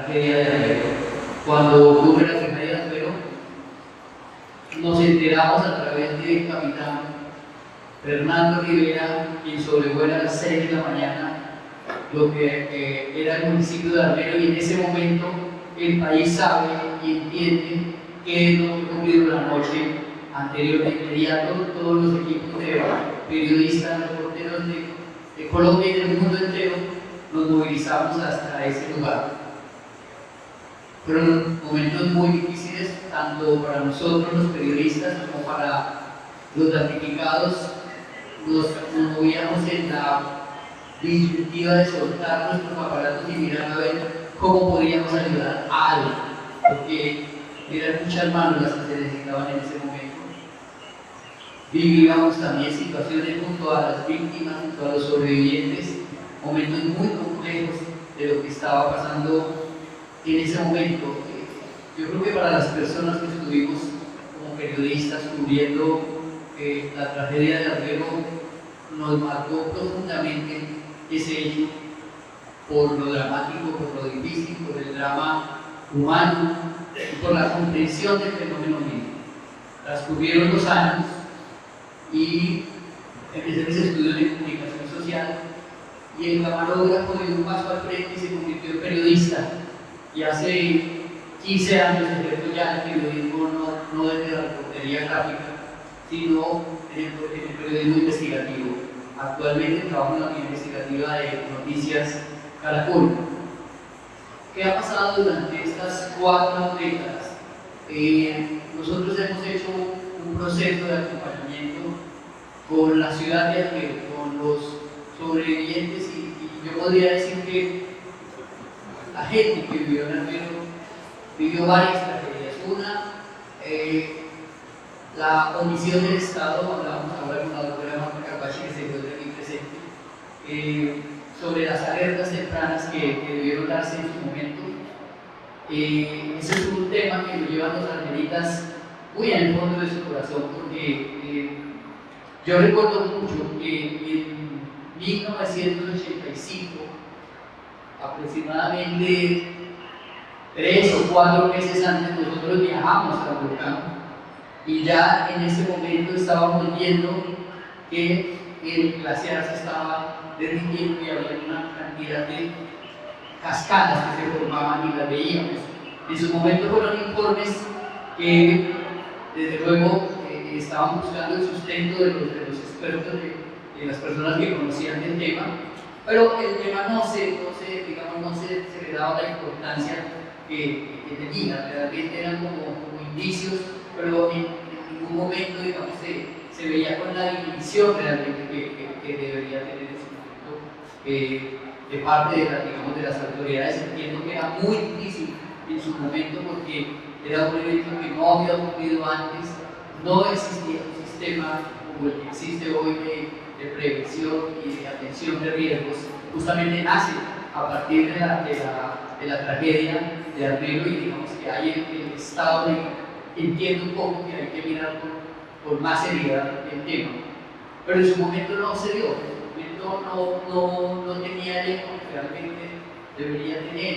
tragedia de Armero. Cuando ocurre la tragedia de Armero, nos enteramos a través del capitán Fernando Rivera, quien sobrevuela a las 6 de la mañana lo que era el municipio de Armero, y en ese momento el país sabe y entiende qué es lo que ocurrió la noche anterior. De inmediato todos los equipos de periodistas, reporteros de Colombia y del mundo entero nos movilizamos hasta ese lugar. Fueron momentos muy difíciles, tanto para nosotros los periodistas como para los damnificados. Nos movíamos en la disyuntiva de soltar nuestros aparatos y mirar a ver cómo podíamos ayudar a alguien, porque eran muchas manos las que se necesitaban en ese momento. Vivíamos también situaciones junto a las víctimas, junto a los sobrevivientes, momentos muy complejos de lo que estaba pasando en ese momento. Yo creo que para las personas que estuvimos como periodistas cubriendo la tragedia de Armero, nos marcó profundamente ese hecho, por lo dramático, por lo difícil, por el drama humano y por la comprensión del fenómeno mismo. Transcurrieron 2 años y empecé mis estudios de comunicación social, y el camarógrafo dio un paso al frente y se convirtió en periodista. Y hace 15 años ejerzo ya el periodismo, no desde la reportería gráfica, sino en el periodismo investigativo. Actualmente trabajo en la unidad investigativa de Noticias Caracol. ¿Qué ha pasado durante estas 4 décadas? Nosotros hemos hecho un proceso de acompañamiento con la ciudad de Armero, con los sobrevivientes, y yo podría decir que la gente que vivió en Armero vivió varias tragedias. Una, la omisión del Estado. Hablábamos ahora con la doctora Marta Carpachi, que se encuentra aquí presente, sobre las alertas tempranas que debieron darse en su momento. Ese es un tema que lo llevan los armeritas muy en el fondo de su corazón, porque yo recuerdo mucho que en 1985, aproximadamente 3 o 4 meses antes, nosotros viajamos al volcán, y ya en ese momento estábamos viendo que el glaciar se estaba derritiendo y había una cantidad de cascadas que se formaban y las veíamos. En su momento fueron informes que, desde luego, estaban buscando el sustento de los expertos, de las personas que conocían del tema, pero el tema no se le daba la importancia que tenía. Realmente eran como indicios, pero en ningún momento, digamos, se veía con la dimensión realmente que debería tener ese momento de parte de las autoridades. Entiendo que era muy difícil en su momento, porque era un evento que no había ocurrido antes, no existía un sistema como el que existe hoy de prevención y de atención de riesgos. Justamente nace a partir de la tragedia de Armero, y digamos que hay el Estado entiende un poco que hay que mirar con más seriedad el tema, pero en su momento no se dio. En su momento no tenía el eco que realmente debería tener,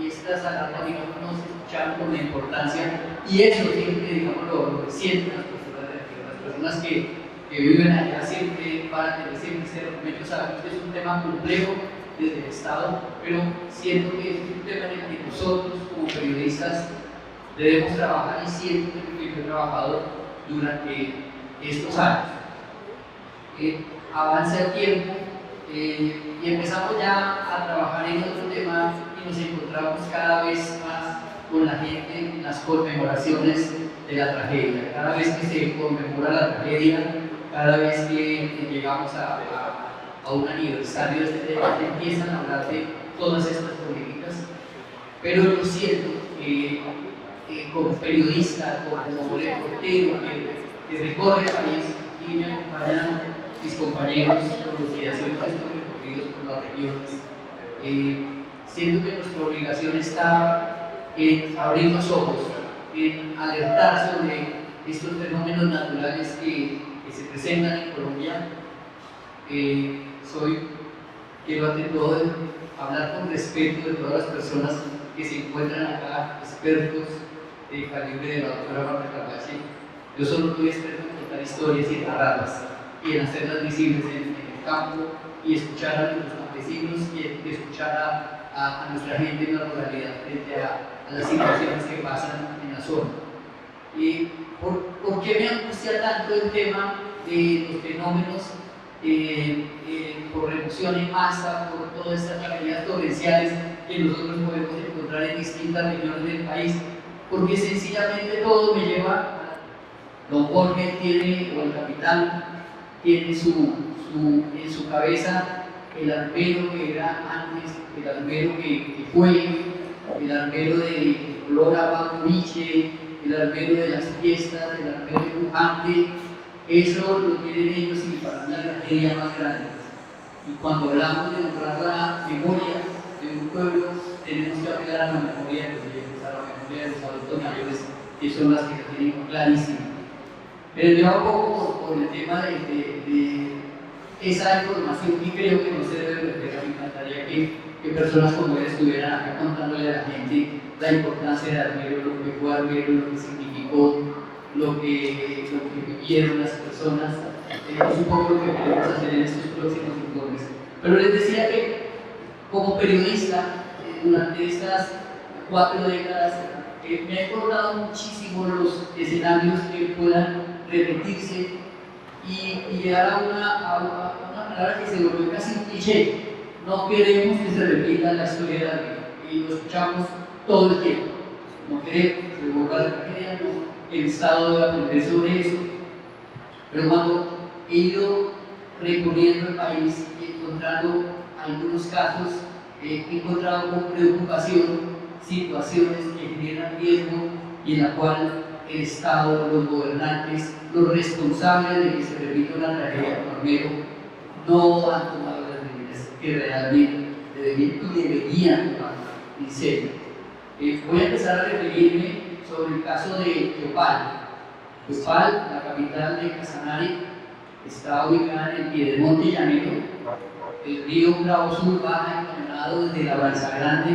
y estas alarmas, digamos, no se escucharon con la importancia, y eso siempre, digamos, lo sienten las personas de aquí. Las personas que viven allá siempre van a tener siempre ese argumento. Sabemos que es un tema complejo desde el Estado, pero siento que es un tema en el que nosotros como periodistas debemos trabajar, y siento que yo he trabajado durante estos años. Avanza el tiempo, y empezamos ya a trabajar en otro tema, y nos encontramos cada vez más con la gente en las conmemoraciones de la tragedia. Cada vez que se conmemora la tragedia, cada vez que llegamos a un aniversario de este tema, empiezan a hablar de todas estas políticas. Pero yo siento que como periodista, como reportero que recorre el país, y me acompañan mis compañeros con los que hacemos estos recorridos por las regiones, siento que nuestra obligación está en abrir los ojos, en alertar sobre estos fenómenos naturales que se presentan en Colombia. Quiero ante todo hablar con respeto de todas las personas que se encuentran acá, expertos de calibre de la doctora Marta Carvache. Yo solo soy experto en contar historias y en narrarlas, y en hacerlas visibles en el campo, y escuchar a nuestros campesinos, y escuchar a nuestra gente en la ruralidad frente a las situaciones que pasan en la zona. Y ¿por qué me angustia tanto el tema de los fenómenos por remoción en masa, por todas estas calamidades torrenciales que nosotros podemos encontrar en distintas regiones del país? Porque sencillamente todo me lleva a don Jorge tiene, o el capitán, tiene en su cabeza el armero que era antes, el armero que fue, el armero de olor a pan dulce, el armero de las fiestas, el armero pujante. Eso lo tienen ellos y para mí la tragedia más grande. Y cuando hablamos de honrar la memoria de un pueblo, tenemos que apelar a la memoria de los viejos, a la memoria de los adultos mayores, que son las que se tienen clarísimo. Pero yo un poco por el tema de esa información que creo que no se debe perder. Me encantaría que personas como él estuvieran acá contándole a la gente la importancia de Armero, lo que fue Armero, lo que significó, lo que vivieron las personas. Es un poco lo que queremos hacer en estos próximos informes. Pero les decía que como periodista, durante estas 4 décadas, me ha importado muchísimo los escenarios que puedan repetirse y llegar a una palabra que se volvió casi un cliché. No queremos que se repita la historia de la vida, y lo escuchamos todo el tiempo. No queremos que se vuelva la tragedia, el Estado debe aprender sobre eso. Pero cuando he ido recorriendo el país y encontrando algunos casos, he encontrado con preocupación situaciones que generan riesgo y en la cual el Estado, los gobernantes, los responsables de que se repita una tragedia como Armero, no han tomado las medidas que realmente deberían tomar en serio. Voy a empezar a referirme sobre el caso de Yopal. Yopal, la capital de Casanare, está ubicada en el piedemonte llanero. El río Bravo Sur baja encaminado desde la Balsa Grande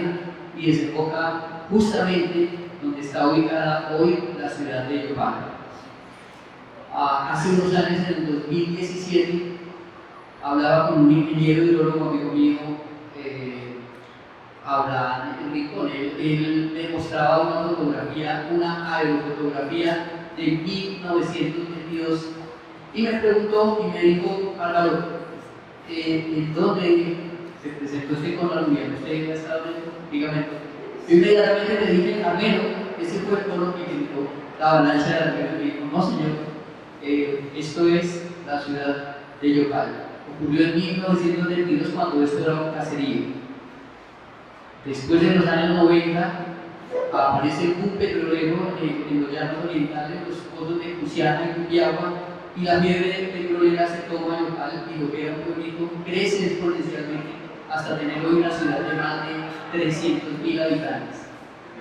y desemboca justamente donde está ubicada hoy la ciudad de Yopal. Hace unos años, en el 2017, hablaba con un ingeniero hidrólogo amigo mío, Abraham Rincón. Él me mostraba una fotografía, una aerofotografía de 1922 y me preguntó y me dijo: Álvaro, ¿en dónde se presentó usted con la Lumière? ¿Usted ha estado en el Dígame. Yo inmediatamente le dije: Armero, ese fue el pueblo que generó la avalancha de Armero. Y me dijo: no, señor, esto es la ciudad de Yopal. Ocurrió en 1922 cuando esto era un caserío. Después de los años 90 aparece un petrolero en los llanos orientales, los pozos de Cusiana y Cupiagua, y la fiebre petrolera se toma Yopal, y lo que era un pueblito crece exponencialmente hasta tener hoy una ciudad de más de 300.000 habitantes.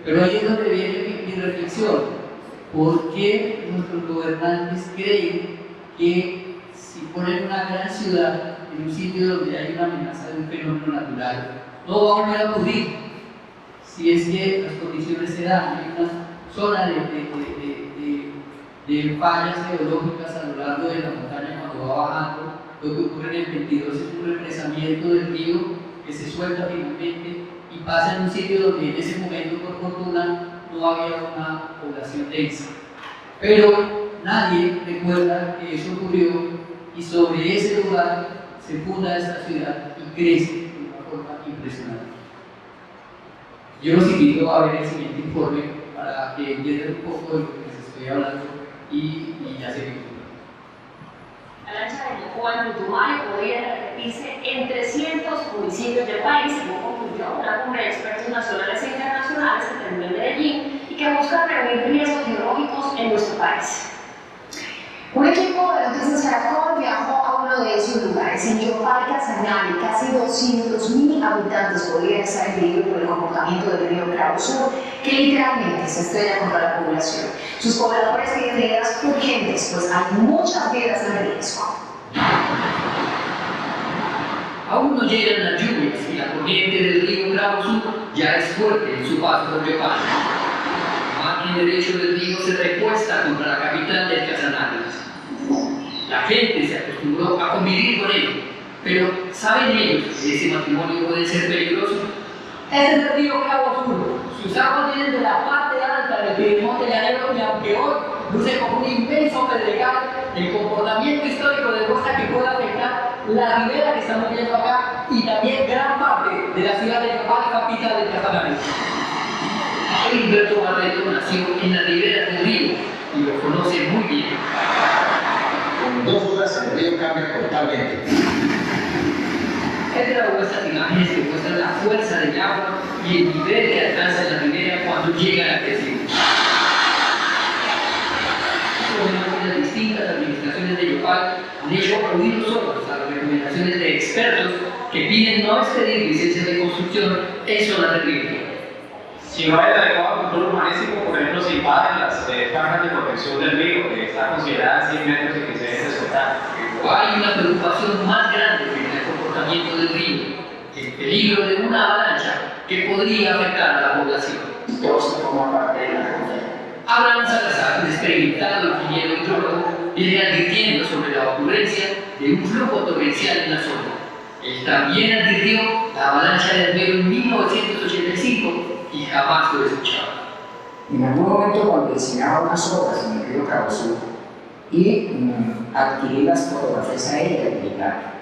Pero ahí es donde viene mi reflexión. ¿Por qué nuestros gobernantes creen que si ponen una gran ciudad en un sitio donde hay una amenaza de un fenómeno natural, no va a volver a ocurrir? Si es que las condiciones se dan, hay una zona de fallas geológicas a lo largo de la montaña cuando va bajando. Lo que ocurre en el 22 es un represamiento del río que se suelta finalmente y pasa en un sitio donde en ese momento, por fortuna, no había una población densa. Pero nadie recuerda que eso ocurrió, y sobre ese lugar se funda esta ciudad y crece de una forma impresionante. Yo los invito a ver el siguiente informe para que entiendan un poco de lo que les estoy hablando y ya seguimos. La avalancha de Yopal en Putumayo podría repetirse en 300 municipios del país, según concluyó una cumbre de expertos nacionales e internacionales que terminó en Medellín y que busca prevenir riesgos geológicos en nuestro país. Un equipo de Noticias Caracol viajó a uno de esos lugares. En Yopal, Casanare, casi 200.000 habitantes podrían estar en peligro por el comportamiento del río Bravo Sur, que literalmente se estrella contra la población. Sus pobladores piden medidas urgentes, pues hay muchas vidas en riesgo. Aún no llegan las lluvias y la corriente del río Bravo Sur ya es fuerte en su paso por Yopal. El margen derecho del río se recuesta contra la capital del Casanare. La gente se acostumbró a convivir con ello, pero ¿saben ellos que ese matrimonio puede ser peligroso? Es el río Bravo Sur. Sus aguas vienen de la parte alta del Piedemonte llanero y aunque hoy luce como un inmenso pedregal, el comportamiento histórico demuestra que puede afectar la ribera que estamos viendo acá y también gran parte de la ciudad de Yopal, capital del Casanare. Heriberto Barreto nació en la ribera del río y lo conoce muy bien. Con 2 horas el río cambia totalmente. He grabado estas imágenes que muestran la fuerza del agua y el nivel que alcanza la ribera cuando llega a la creciente. Las distintas administraciones de Yopal han hecho oídos sordos a las recomendaciones de expertos que piden no expedir licencias de construcción en zonas de riesgo. Si no hay adecuado control urbanístico, por ejemplo, si invaden las franjas de protección del río, que está considerada 100 metros y que se debe respetar. Hay una preocupación más grande frente al comportamiento del río, el peligro de una avalancha que podría afectar a la población. Todo se forma parte de la comunidad. Abraham Salazar, un experimentado ingeniero hidrólogo, viene advirtiendo sobre la ocurrencia de un flujo torrencial en la zona. Él también advirtió la avalancha de Albero en 1985 y jamás lo escuchaba. En algún momento, cuando diseñaba unas obras en el río Bravo Sur y adquirí las fotografías aéreas del lugar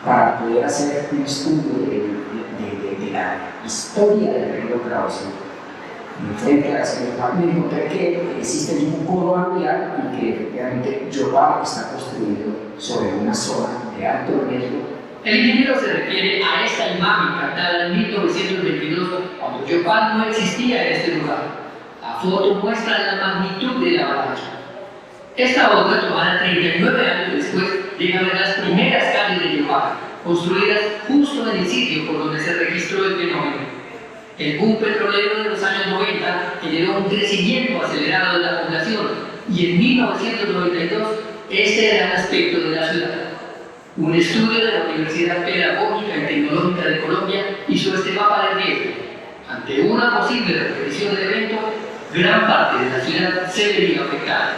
para poder hacer un estudio de la historia del río Bravo Sur. Frente a la ciudad me encontré que existe un polo anular y que efectivamente Yopal está construido sobre una zona de alto riesgo. El ingeniero se refiere a esta imagen captada en 1922, cuando Yopal no existía en este lugar. La foto muestra la magnitud de la avalancha. Esta otra, tomada 39 años después, deja ver las primeras calles de Yopal, construidas justo en el sitio por donde se registró el fenómeno. El boom petrolero de los años 90 generó un crecimiento acelerado de la población y en 1992 este era el aspecto de la ciudad. Un estudio de la Universidad Pedagógica y Tecnológica de Colombia hizo este mapa de riesgo. Ante una posible repetición del evento, gran parte de la ciudad se vería afectada.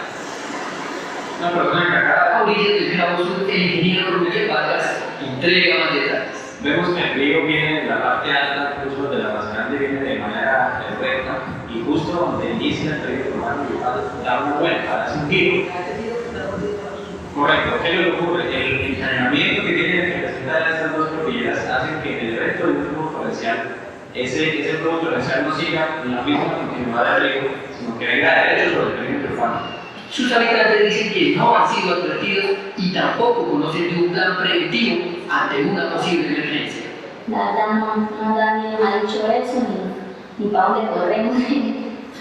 Una persona encargada. A orillas del Bravo Sur, el ingeniero Rubén Vargas entrega más detalles. Vemos que el río viene de la parte alta, incluso de la más grande, viene de manera recta y justo donde inicia el río da una vuelta, hace un giro. Correcto, ¿qué le ocurre? El encadenamiento que tiene que presentar estas dos cordilleras hace que el evento de un flujo torrencial, ese flujo torrencial no siga en la misma continuidad del río, sino que venga derecho sobre el perímetro urbano. Sus habitantes dicen que no han sido advertidos y tampoco conocen de un plan preventivo ante una posible emergencia. La verdad nadie me ha dicho eso, ni para dónde corremos.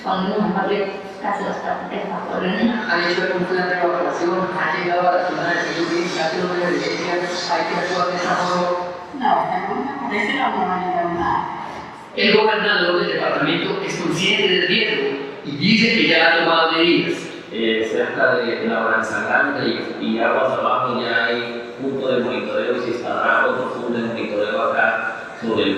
Cuando uno mejor le casi los prácticas para correr. ¿Han hecho algún plan de evacuación? ¿Han llegado a la zona de seguridad? ¿Han hecho una emergencia? ¿Hay que actuar de esa forma? No, de ese no me han llegado nada. El gobernador del departamento es consciente del riesgo y dice que ya ha tomado medidas. Cerca de la Branza Grande y aguas abajo ya hay punto de monitoreo y se instalará otro punto de monitoreo acá sobre el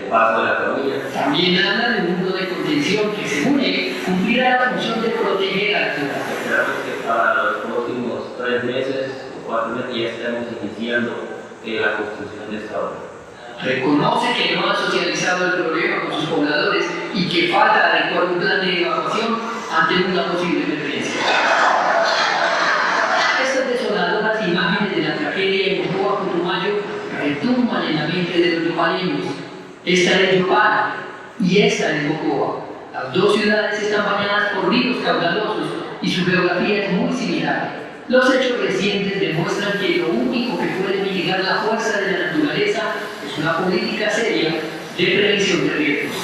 paso de la Coronilla. También habla de un mundo de contención que, según él, cumplirá la función de proteger a la ciudad. Esperamos que para los próximos 3 meses o 4 meses ya estemos iniciando la construcción de esta obra. Reconoce que no ha socializado el problema con sus pobladores y que falta adecuar un plan de evacuación ante una posible emergencia. Estas desoladoras imágenes de la tragedia en Mocoa, Putumayo, retumban en la mente de los yopaleños. Esta es Yopal y esta es Mocoa. Las dos ciudades están bañadas por ríos caudalosos y su geografía es muy similar. Los hechos recientes demuestran que lo único que puede mitigar la fuerza de la naturaleza es una política seria de prevención de riesgos.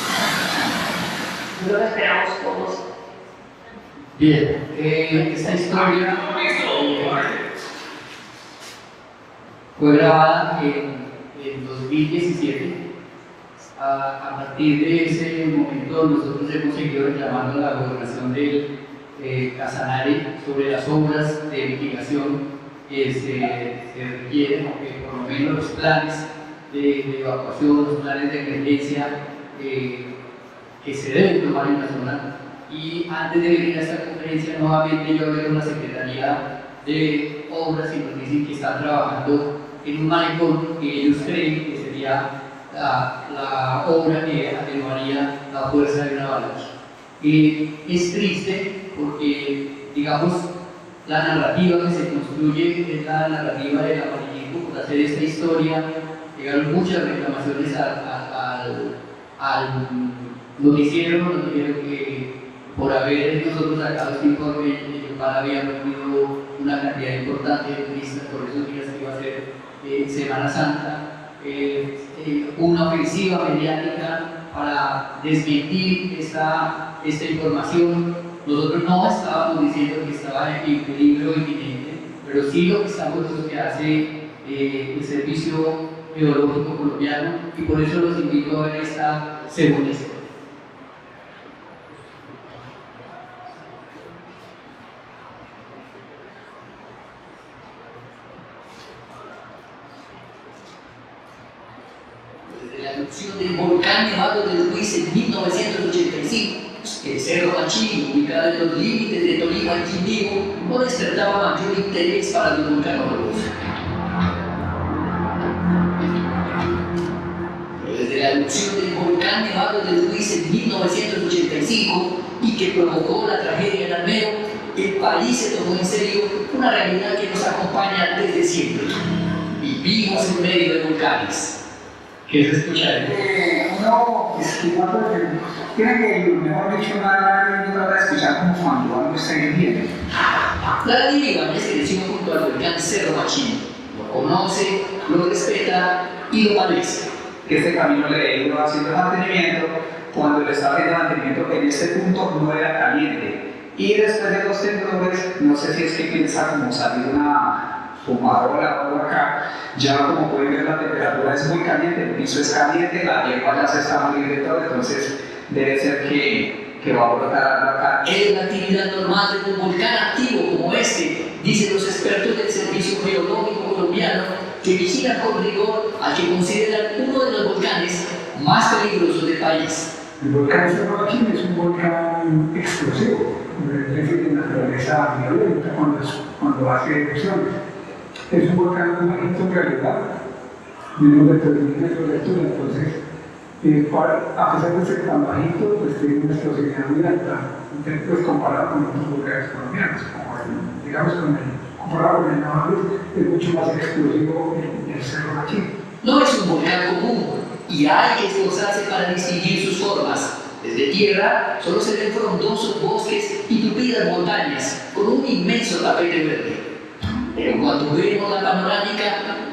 Lo esperamos todos. Bien, esta historia fue grabada en 2017. A partir de ese momento nosotros hemos seguido reclamando a la gobernación del Casanare sobre las obras de mitigación se requieren, o que por lo menos los planes de evacuación, los planes de emergencia que se deben tomar en la zona. Y antes de venir a esta conferencia, nuevamente yo hablé con la Secretaría de Obras y nos dicen que están trabajando en un malecón que ellos creen que sería la obra que atenuaría la fuerza de una avalancha. Es triste porque, digamos, la narrativa que se construye es la narrativa del amarillismo. Por hacer esta historia llegaron muchas reclamaciones al noticiero que por haber nosotros sacado este informe en Yopal había perdido una cantidad importante de turistas por esos días que iba a ser Semana Santa. Una ofensiva mediática para desmentir esta información. Nosotros no estábamos diciendo que estaba en peligro inminente, pero sí lo que estamos es lo que hace el Servicio Geológico Colombiano, y por eso los invito a ver esta segunda historia. La erupción del volcán Nevado del Ruiz en 1985, el Cerro Machín, ubicado en los límites de Tolima y Quindío, no despertaba mayor interés para los vulcanólogos. Pero desde la erupción del volcán Nevado del Ruiz en 1985 y que provocó la tragedia en Armero, el país se tomó en serio una realidad que nos acompaña desde siempre. Vivimos en medio de volcanes. ¿Qué se escucha? No, es que igual creo que mejor dicho nada no trata de escuchar como cuando algo está hirviendo. La Ibáñez creció junto al volcán Cerro Machín. Lo conoce, lo respeta y lo padece. Este camino le he ido haciendo mantenimiento cuando le estaba haciendo mantenimiento en este punto no era caliente. Y después de los temblores, no sé si es que piensa como salir una fumarola o acá, ya como pueden ver la temperatura es muy caliente, el piso es caliente, la hierba ya se está muriendo y todo, entonces debe ser que va a brotar algo acá. Es la actividad normal de un volcán activo como este, dicen los expertos del Servicio Geológico Colombiano, que vigilan con rigor al que consideran uno de los volcanes más peligrosos del país. El volcán Cerro Machín es un volcán explosivo, es decir, de naturaleza violenta cuando hace erupciones. Es un volcán muy bajito en realidad, menos de 3.000 metros de altura, entonces, a pesar de ser tan bajito, pues tiene una explosividad muy alta, pues comparado con otros volcanes colombianos, comparado con el Nevado es mucho más explosivo el Cerro Machín. No es un volcán común y hay que esforzarse para distinguir sus formas. Desde tierra solo se ven frondosos bosques y tupidas montañas con un inmenso tapete verde. Pero cuando vemos la panorámica,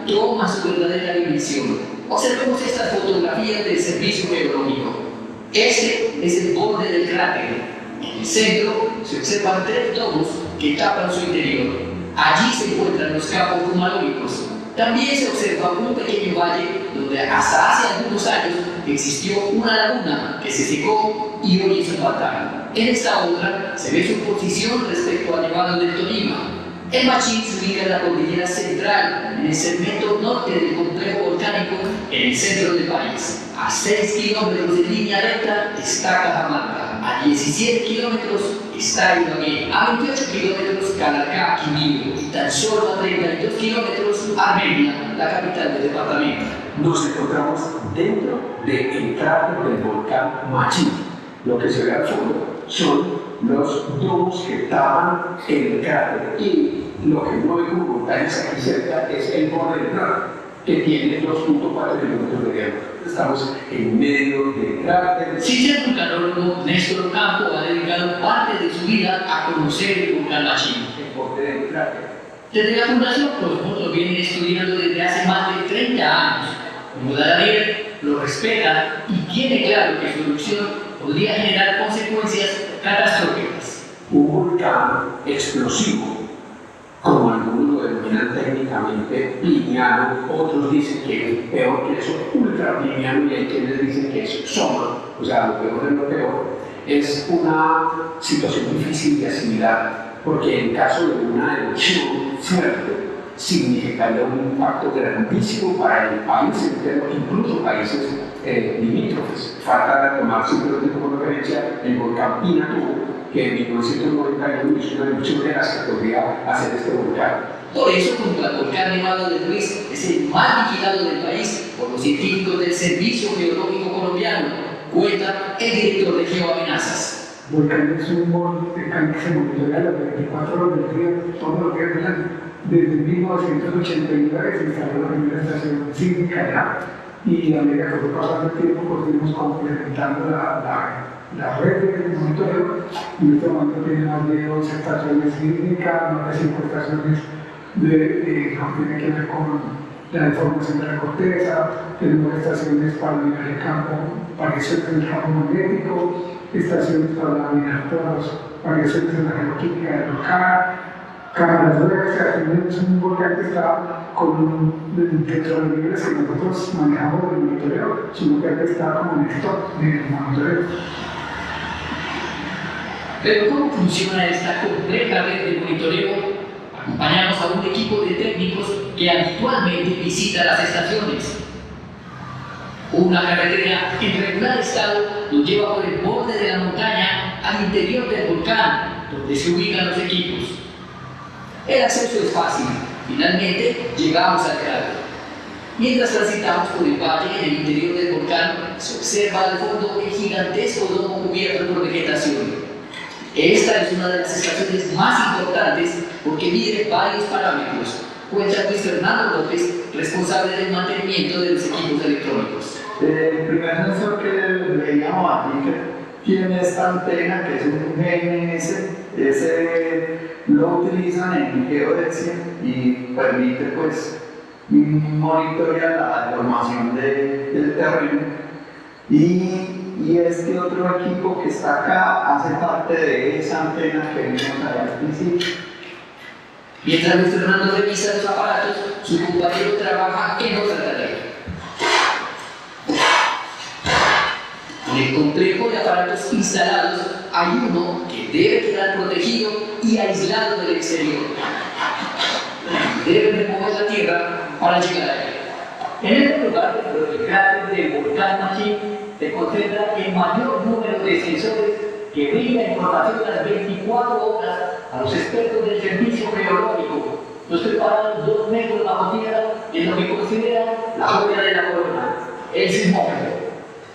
toma su verdadera dimensión. Observemos estas fotografías del Servicio Geológico. Este es el borde del cráter. En el centro se observan 3 domos que tapan su interior. Allí se encuentran los campos fumarológicos. También se observa un pequeño valle donde hasta hace algunos años existió una laguna que se secó y hoy es un pantano. En esta otra se ve su posición respecto al Nevado del Tolima. El Machín se ubica en la cordillera central, en el segmento norte del complejo volcánico, en el centro del país. A 6 kilómetros de línea recta está Cajamarca, a 17 kilómetros está Ibagué, a 28 kilómetros Calarcá, Quindío, y tan solo a 32 kilómetros Armenia, la capital del departamento. Nos encontramos dentro del cráter del volcán Machín. Lo que se ve al fondo son los domos que tapan el cráter y lo que no hay como montañas aquí cerca es el borde del cráter que tiene 2.4 kilómetros de diámetro. Estamos en medio del cráter. Sin ser vulcanólogo, Néstor Ocampo ha dedicado parte de su vida a conocer el volcán Machín. El borde del cráter. Desde la Fundación Cosmos lo vienen estudiando desde hace más de 30 años. Como Daniel lo respeta y tiene claro que su erupción podría generar consecuencias catastróficas. Un volcán explosivo, como algunos lo denominan técnicamente pliniano, otros dicen que es peor que eso, ultrapliniano, y hay quienes dicen que es soma, o sea, lo peor de lo peor. Es una situación difícil de asimilar, porque en caso de una erupción fuerte, significaría un impacto grandísimo para el país entero, incluso países limítrofes. Falta tomar simplemente como referencia el volcán Pinatubo, que en 1991 hizo una erupción de las que podría hacer este volcán. Por eso, junto al volcán Nevado del Ruiz, es el más vigilado del país por los científicos del Servicio Geológico Colombiano, cuenta el director de Geoamenazas. El volcán es un volcán que se monitorea las 24 horas del día, todos los días del año. Desde 1989 se instaló la primera estación sísmica allá, y a medida que fue pasando el tiempo, pues fuimos complementando la red de monitoreo. En este momento tiene más de 11 estaciones sísmicas, más de 5 estaciones que tienen que ver con la deformación de la corteza, tenemos estaciones para mirar el campo, variaciones en el campo magnético, estaciones para mirar todas las variaciones en la geoquímica del volcán, cámaras de reacción. Es un volcán que está dentro de los niveles que nosotros manejamos del monitoreo, es un volcán que está como en stock del monitoreo. Pero ¿cómo funciona esta compleja red de monitoreo? Acompañamos a un equipo de técnicos que habitualmente visita las estaciones. Una carretera en regular estado nos lleva por el borde de la montaña al interior del volcán, donde se ubican los equipos. El acceso es fácil. Finalmente llegamos al cráter. Mientras transitamos por el valle en el interior del volcán, se observa al fondo el gigantesco domo cubierto por vegetación. Esta es una de las estaciones más importantes porque mide varios parámetros, cuenta Luis Fernando López, responsable del mantenimiento de los equipos electrónicos. El primer sensor que veíamos aquí, que tiene esta antena, que es un GNS, ese lo utilizan en geodesia y permite pues monitorear la deformación del terreno. Y este otro equipo que está acá hace parte de esa antena que vimos allá al principio. Mientras Luis Fernando revisa los aparatos, su compañero trabaja en otra tarea. En el complejo de aparatos instalados hay uno que debe quedar protegido y aislado del exterior. Deben remover la tierra para llegar a él. En este lugar, dentro del cráter del volcán Machín, se concentra el mayor número de sensores que brinda información a las 24 horas a los expertos del servicio geológico. Los preparados 2 metros bajo tierra en lo que consideran la joya de la corona, el sismómetro.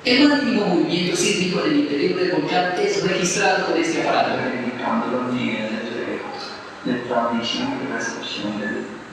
El más mínimo movimiento sísmico en el interior del volcán es registrado por este aparato. Indicando los niveles de transmisión y recepción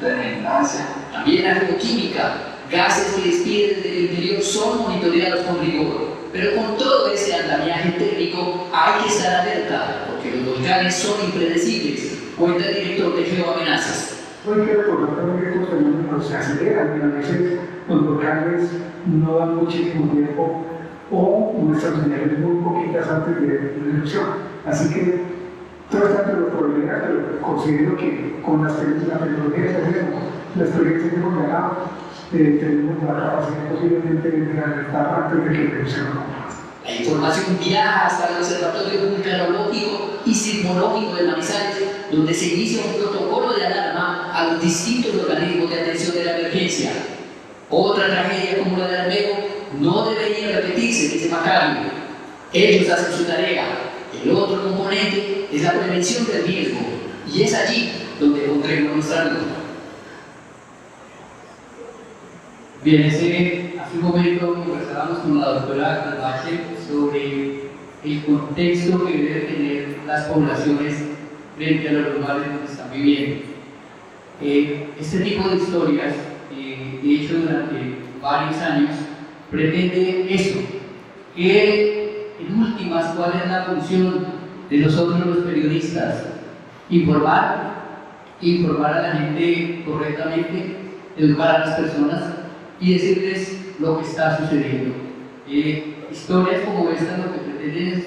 del enlace. También la geoquímica, gases que despiden desde el interior son monitoreados con rigor. Pero con todo este andamiaje técnico hay que estar alerta, porque los volcanes son impredecibles, cuenta el director de Geoamenazas. Hay que recordar también que estos fenómenos se aceleran y a veces los volcanes no dan muchísimo tiempo o muestran señales muy poquitas antes de la erupción. Así que todo está entre las probabilidades, pero considero que con la tecnología que tenemos, la experiencia que hemos ganado, tenemos la capacidad posiblemente de alertar antes de que la erupción ocurra. La información viaja hasta el Observatorio Vulcanológico y Sismológico de Manizales, donde se inicia un protocolo de alarma a los distintos organismos de atención de la emergencia. Otra tragedia como la de Armero no debería repetirse, dice Macario. Ellos hacen su tarea. El otro componente es la prevención del riesgo, y es allí donde encontremos nuestra luz. Bien, hace un momento conversábamos con la doctora Calvache sobre el contexto que deben tener las poblaciones frente a los lugares donde están viviendo. Este tipo de historias, hecho durante varios años, pretende eso, que en últimas, ¿cuál es la función de nosotros los periodistas? Informar a la gente correctamente, educar a las personas y decirles lo que está sucediendo. Historias como esta lo que pretenden es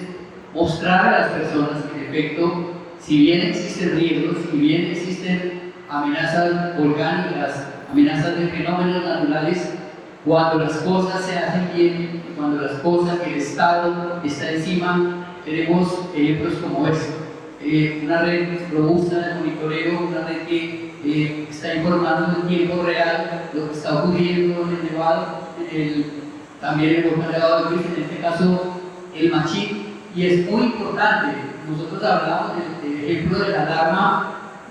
mostrar a las personas que en efecto, si bien existen riesgos, si bien existen amenazas volcánicas, amenazas de fenómenos naturales, cuando las cosas se hacen bien, cuando las cosas, el Estado está encima, tenemos ejemplos como este. una red robusta de monitoreo, una red que está informando en tiempo real lo que está ocurriendo en el Nevado, también el volcán Nevado de Ruiz, en este caso el Machín, y es muy importante. Nosotros hablamos del ejemplo de la alarma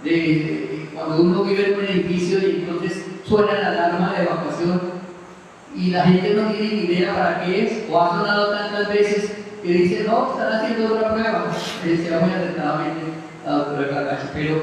de cuando uno vive en un edificio y entonces suena la alarma de evacuación y la gente no tiene ni idea para qué es, o ha sonado tantas veces que dice, no, están haciendo una prueba, decía muy acertadamente la doctora Carcacho, pero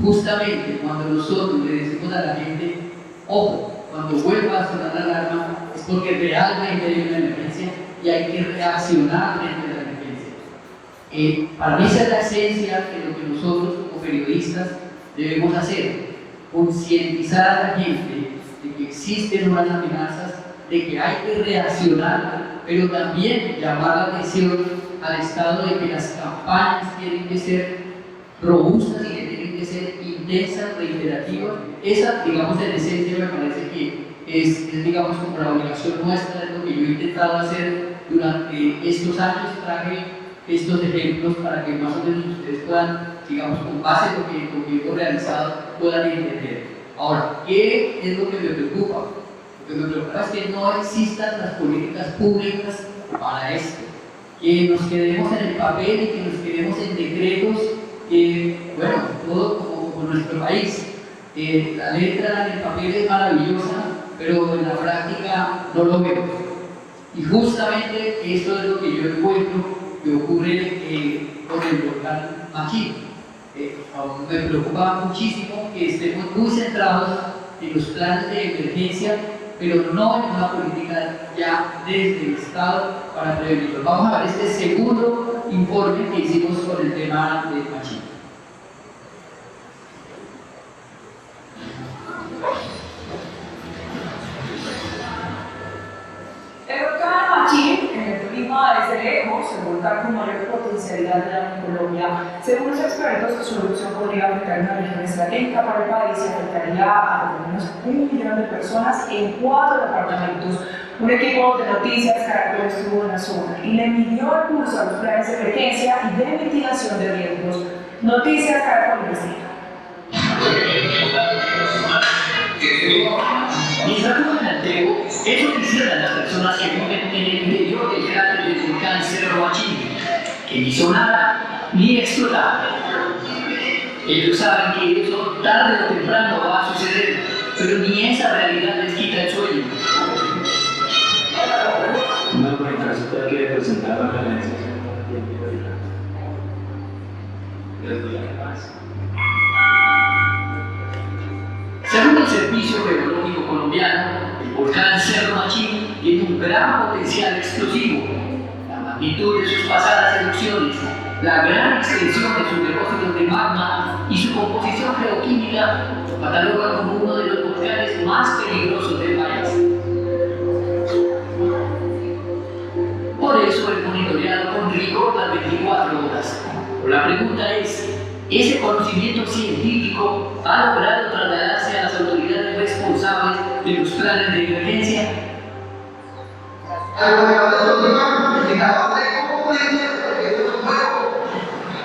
justamente cuando nosotros le decimos a la gente, ojo, cuando vuelva a sonar la alarma es porque realmente hay una emergencia y hay que reaccionar frente a la emergencia. Para mí esa es la esencia de lo que nosotros como periodistas debemos hacer, concientizar a la gente de que existen unas amenazas, de que hay que reaccionar, pero también llamar la atención al Estado de que las campañas tienen que ser robustas y que tienen que ser intensas, reiterativas. Esa, digamos, en esencia me parece que es digamos, como la obligación nuestra, es lo que yo he intentado hacer durante estos años. Traje estos ejemplos para que más o menos ustedes puedan, digamos, con base en lo que hemos realizado, puedan entender. Ahora, ¿qué es lo que me preocupa? Lo que me preocupa es que no existan las políticas públicas para esto, que nos quedemos en el papel y que nos quedemos en decretos, bueno, todo como nuestro país. La letra en el papel es maravillosa, pero en la práctica no lo vemos. Y justamente esto es lo que yo encuentro que ocurre con el volcán Machín. Me preocupa muchísimo que estemos muy centrados en los planes de emergencia, pero no en una política ya desde el Estado para prevenirlo. Vamos a ver este segundo informe que hicimos con el tema de Machín. El volcán Machín, en el Tolima, desde lejos, el volcán con mayor potencialidad de daño en Colombia. Según los expertos, su erupción podría afectar una región estratégica para el país y afectaría a por lo menos 1 millón de personas en 4 departamentos. Un equipo de noticias Caracol estuvo en la zona y le midió el pulso a los planes de emergencia y de mitigación de riesgos. Noticias Caracol investiga. Mientras en el Antego, eso quisieran las personas que viven en el interior del cráter del volcán Cerro Machín, que ni sonara ni explotara. Ellos saben que eso tarde o temprano va a suceder, pero ni esa realidad les quita el sueño. Una organización que presentar la violencia. Según el Servicio Geológico Colombiano, el volcán Cerro Machín tiene un gran potencial explosivo. La magnitud de sus pasadas erupciones, la gran extensión de sus depósitos de magma y su composición geoquímica lo catalogan como uno de los volcanes más peligrosos del país. Por eso es monitoreado con rigor las 24 horas. Pero la pregunta es, ¿ese conocimiento científico ha logrado trasladarse a las autoridades responsables de los planes de emergencia?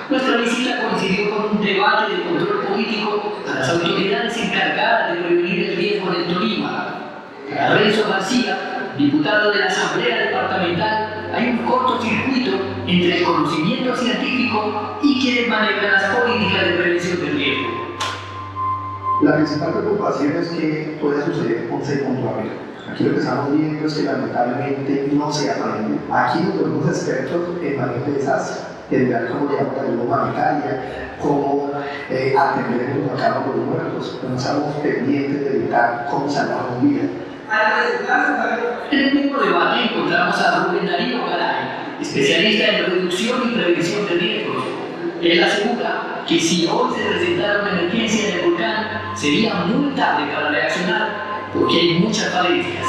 Nuestra visita coincidió con un debate de control político a las autoridades encargadas de prevenir el riesgo del Tolima. Para Renzo García, diputado de la Asamblea Departamental, hay un cortocircuito entre el conocimiento científico y quienes manejan las políticas de prevención del riesgo. La principal preocupación es que puede suceder un segundo avión. Aquí lo que estamos viendo es que lamentablemente no se aprende. Aquí nos volvemos expertos en manejo de desastres, en ver cómo llevar la ayuda humanitaria, cómo atender a los acabos de los muertos. No estamos pendientes de evitar cómo salvar un vida. En el mismo debate encontramos a Rubén Darío Garay, especialista en reducción y prevención de riesgos. Él asegura que si hoy se presentara una emergencia en el volcán, sería muy tarde para reaccionar porque hay muchas falencias.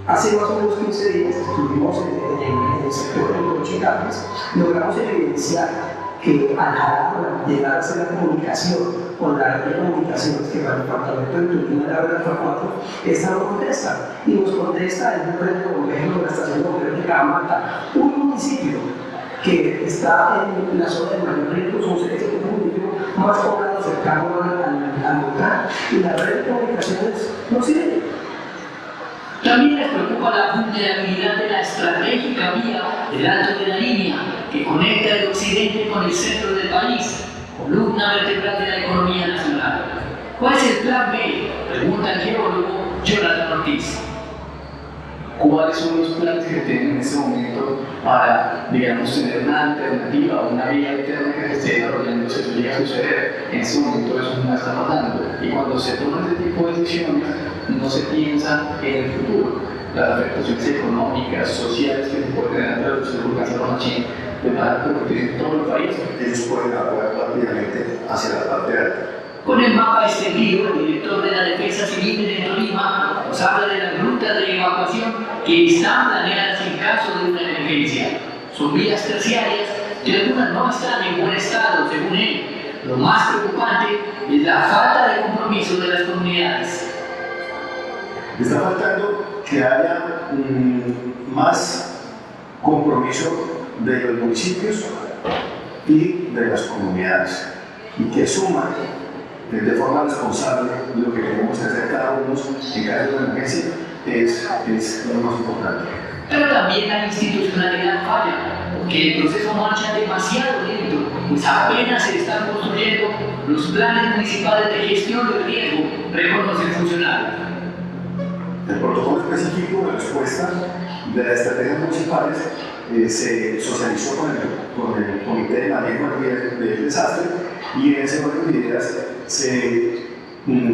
Hace más o menos 15 días estuvimos en el sector de los Chicanes, logramos evidenciar que al llegar a hacer la comunicación con la red de comunicaciones que para el departamento de Tolima de la verdad 4, esta no contesta, y nos contesta en un red de bomberos de la estación de bomberos de Cajamarca, un municipio que está en la zona de mayor riesgo, son es el municipio más poblado cercano al volcán, y la red de comunicaciones no sirve. También les preocupa la vulnerabilidad de la estratégica vía del Alto de la Línea, que conecta el occidente con el centro del país, columna vertebral de la economía nacional. ¿Cuál es el plan B? Pregunta el geólogo Jonathan Ortiz. ¿Cuáles son los planes que tienen en este momento para, digamos, tener una alternativa, una vía alterna que se esté desarrollando si eso llega a suceder? En este momento eso no está pasando. Y cuando se toman este tipo de decisiones, no se piensa en el futuro. Las afectaciones económicas, sociales que se pueden tener ante los volcanes de Machín, pues van a repercutir en todo el país. Ellos pueden actuar rápidamente hacia la parte alta. Con el mapa extendido, el director de la Defensa Civil de Tolima nos habla de las rutas de evacuación que están planeadas en caso de una emergencia. Son vías terciarias que algunas no están en buen estado, según él. Lo más preocupante es la falta de compromiso de las comunidades. Está faltando que haya más compromiso de los municipios y de las comunidades y que asuman de forma responsable lo que tenemos que hacer cada uno en caso de emergencia es lo más importante. Pero también la institucionalidad falla, porque el proceso marcha demasiado lento, pues apenas se están construyendo los planes municipales de gestión del riesgo, reconoce el funcionario. El protocolo específico de respuesta de las estrategias municipales se socializó con el Comité de Manejo del Desastre y en ese orden de ideas se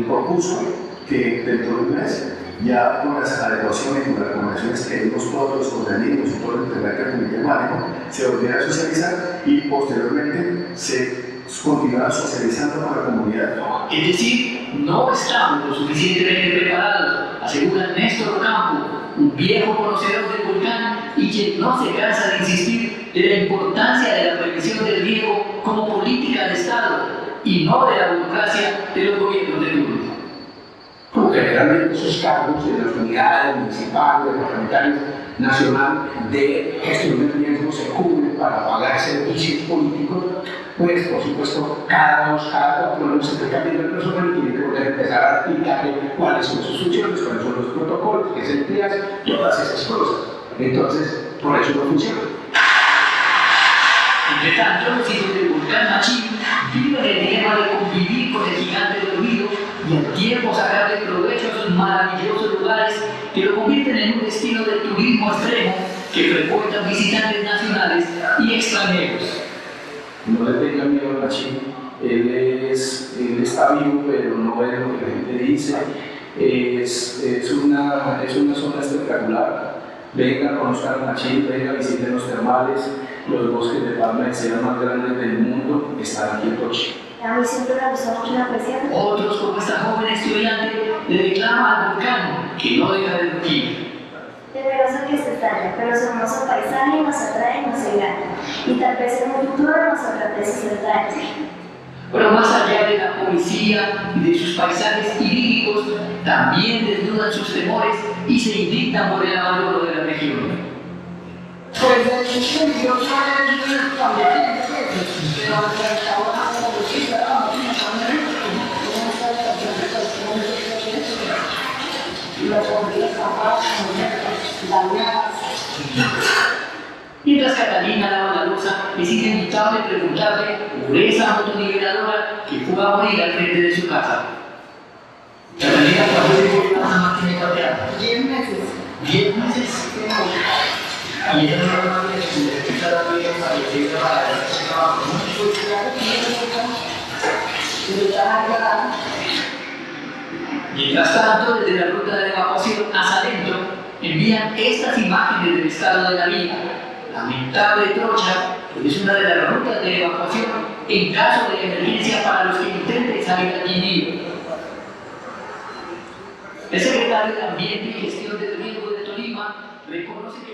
propuso que dentro de un mes, ya con las adecuaciones y con las recomendaciones que dimos todos los organismos y todo el integral del Comité de Manejo, se volviera a socializar y posteriormente se continuara socializando con la comunidad. Es decir, no estamos lo suficientemente preparados, asegura Néstor Ocampo, un viejo conocedor del volcán y quien no se cansa de insistir de la importancia de la prevención del riesgo como política de Estado y no de la burocracia de los gobiernos de turno. Porque realmente esos cargos de las unidades municipales, departamentales, nacional de gestión de riesgo se cubren para pagar servicios políticos, pues por supuesto cada 4 años se está cambiando el presupuesto y tiene que volver a empezar a explicarle cuáles son sus funciones, cuáles son los protocolos, qué es el TRIAS, todas esas cosas. Entonces, por eso no funciona. Entre tanto, los hijos del volcán Machín viven el dilema de convivir con el gigante dormido y al tiempo sacarle provecho a sus maravillosos lugares que lo convierten en un destino de turismo extremo que frecuentan visitantes nacionales y extranjeros. No le tenga miedo al Machín, él está vivo, pero no es lo que la gente dice. Es una zona espectacular. Venga, conozcan el Machín, venga, visiten los termales, los bosques de palma de cera más grandes del mundo están aquí en Tochi. A mí siempre me gustó mucho la poesía. Otros, como esta joven estudiante, le reclama al volcán que no deja de rugir. Temeroso que se estalla, pero su hermoso paisaje nos atrae y nos engaña. Y tal vez en un futuro nos atrape su detalle. Pero más allá de la poesía y de sus paisajes idílicos, también desnudan sus temores y se indignan por el abandono de la región. Pues es peligroso también, pero ahora como si fuera los hombres capaz, dañadas. Mientras Catalina lava la loza, es inevitable preguntarle por esa motoniveladora que fue a morir al frente de su casa. Catalina, ¿cuánto tiempo lleva esa máquina cambiada? 10 meses. 10 meses. Y ella no lo había empezado bien para que se para ese trabajo. Pues claro que ya. Mientras tanto, desde la ruta de evacuación a Salento, envían estas imágenes del estado de la vía. Lamentable trocha, que es una de las rutas de evacuación en caso de emergencia para los que intenten salir al Quindío. El secretario de Ambiente y Gestión del Riesgo de Tolima reconoce que